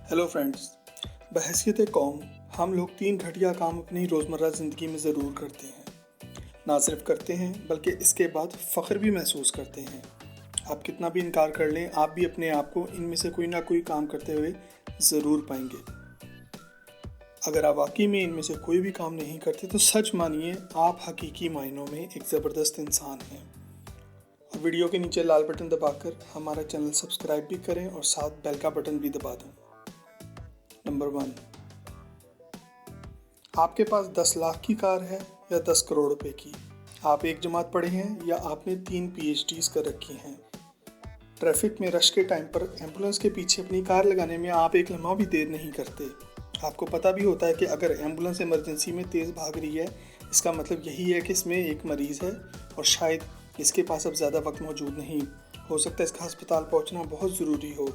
Hello friends, बहैसियत कौम हम लोग 3 घटिया काम अपनी रोज़मर्रा ज़िंदगी में ज़रूर करते हैं। ना सिर्फ करते हैं बल्कि इसके बाद फ़ख्र भी महसूस करते हैं। आप कितना भी इनकार कर लें, आप भी अपने आप को इनमें से कोई ना कोई काम करते हुए ज़रूर पाएंगे। अगर आप वाकई में इनमें से कोई भी काम नहीं करते तो सच मानिए आप हकीकी मायनों में एक ज़बरदस्त इंसान हैं। और वीडियो के नीचे लाल बटन दबाकर हमारा चैनल सब्सक्राइब भी करें और साथ बेल का बटन भी दबा दें। नंबर 1, आपके पास 10 लाख की कार है या 10 करोड़ रुपए की। आप एक जमात पढ़े हैं या आपने 3 PhDs कर रखी हैं। ट्रैफिक में रश के टाइम पर एम्बुलेंस के पीछे अपनी कार लगाने में आप एक लम्हा भी देर नहीं करते। आपको पता भी होता है कि अगर एम्बुलेंस इमरजेंसी में तेज़ भाग रही है, इसका मतलब यही है कि इसमें एक मरीज़ है और शायद इसके पास अब ज़्यादा वक्त मौजूद नहीं। हो सकता है इसका अस्पताल पहुंचना बहुत ज़रूरी हो,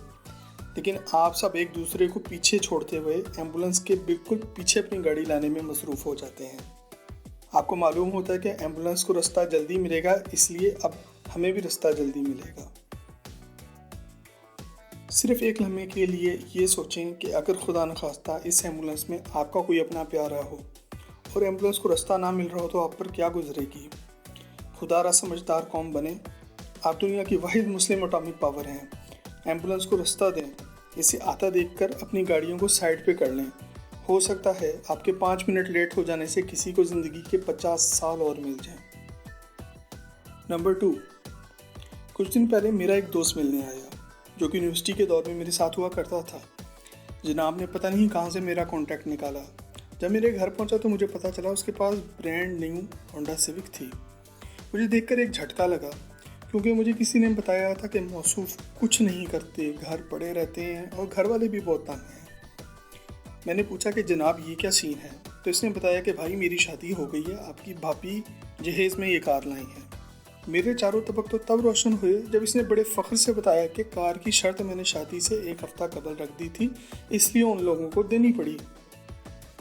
लेकिन आप सब एक दूसरे को पीछे छोड़ते हुए एम्बुलेंस के बिल्कुल पीछे अपनी गाड़ी लाने में मसरूफ़ हो जाते हैं। आपको मालूम होता है कि एम्बुलेंस को रास्ता जल्दी मिलेगा, इसलिए अब हमें भी रास्ता जल्दी मिलेगा। सिर्फ एक लम्हे के लिए ये सोचें कि अगर खुदा न खास्ता इस एम्बुलेंस में आपका कोई अपना प्यारा हो और एम्बुलेंस को रास्ता ना मिल रहा हो तो आप पर क्या गुजरेगी। खुदारा समझदार कौम बने। आप दुनिया की वाहिद मुस्लिम एटॉमिक पावर हैं। एम्बुलेंस को रास्ता दें, इसे आता देखकर अपनी गाड़ियों को साइड पे कर लें। हो सकता है आपके 5 मिनट लेट हो जाने से किसी को ज़िंदगी के 50 साल और मिल जाएं। नंबर 2, कुछ दिन पहले मेरा एक दोस्त मिलने आया जो कि यूनिवर्सिटी के दौर में मेरे साथ हुआ करता था। जनाब ने पता नहीं कहाँ से मेरा कॉन्टैक्ट निकाला। जब मेरे घर पहुँचा तो मुझे पता चला उसके पास ब्रांड न्यू होंडा सिविक थी। मुझे देखकर एक झटका लगा, क्योंकि मुझे किसी ने बताया था कि मौसूफ कुछ नहीं करते, घर पड़े रहते हैं और घर वाले भी बहुत तंग हैं। मैंने पूछा कि जनाब ये क्या सीन है, तो इसने बताया कि भाई मेरी शादी हो गई है, आपकी भाभी जहेज़ में ये कार लाई है। मेरे चारों तबक तो तब रोशन हुए जब इसने बड़े फ़ख्र से बताया कि कार की शर्त मैंने शादी से 1 हफ़्ता कबल रख दी थी, इसलिए उन लोगों को देनी पड़ी।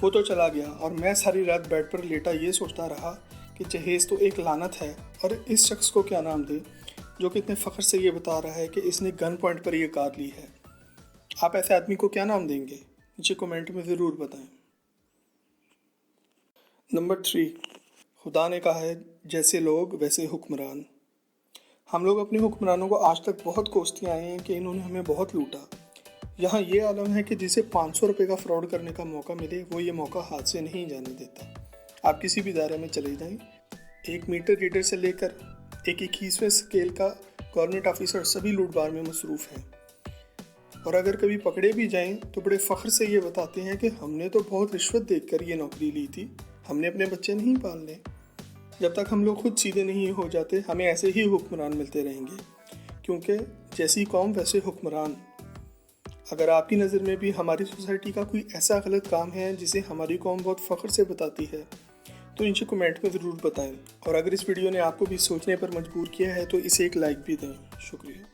वो तो चला गया और मैं सारी रात बेड पर लेटा ये सोचता रहा कि जहेज़ तो एक लानत है और इस शख्स को क्या नाम दे जो कि इतने फ़ख्र से ये बता रहा है कि इसने गन पॉइंट पर ये कार ली है। आप ऐसे आदमी को क्या नाम देंगे? नीचे कमेंट में ज़रूर बताएं। नंबर 3, खुदा ने कहा है जैसे लोग वैसे हुक्मरान। हम लोग अपने हुक्मरानों को आज तक बहुत कोसते आए हैं कि इन्होंने हमें बहुत लूटा। यहाँ ये आलम है कि जिसे 500 रुपये का फ्रॉड करने का मौका मिले वो ये मौका हाथ से नहीं जाने देता। आप किसी भी दायरे में चले जाएं, 1 मीटर रीडर से लेकर एक 21वें स्केल का गवर्नमेंट ऑफिसर सभी लूटमार में मसरूफ़ हैं। और अगर कभी पकड़े भी जाएं तो बड़े फ़ख्र से ये बताते हैं कि हमने तो बहुत रिश्वत देकर ये नौकरी ली थी, हमने अपने बच्चे नहीं पालने। जब तक हम लोग खुद सीधे नहीं हो जाते हमें ऐसे ही हुक्मरान मिलते रहेंगे, क्योंकि जैसी कौम वैसे हुक्मरान। अगर आपकी नज़र में भी हमारी सोसाइटी का कोई ऐसा गलत काम है जिसे हमारी कौम बहुत फ़ख्र से बताती है तो नीचे कमेंट में ज़रूर बताएं। और अगर इस वीडियो ने आपको भी सोचने पर मजबूर किया है तो इसे एक लाइक भी दें। शुक्रिया।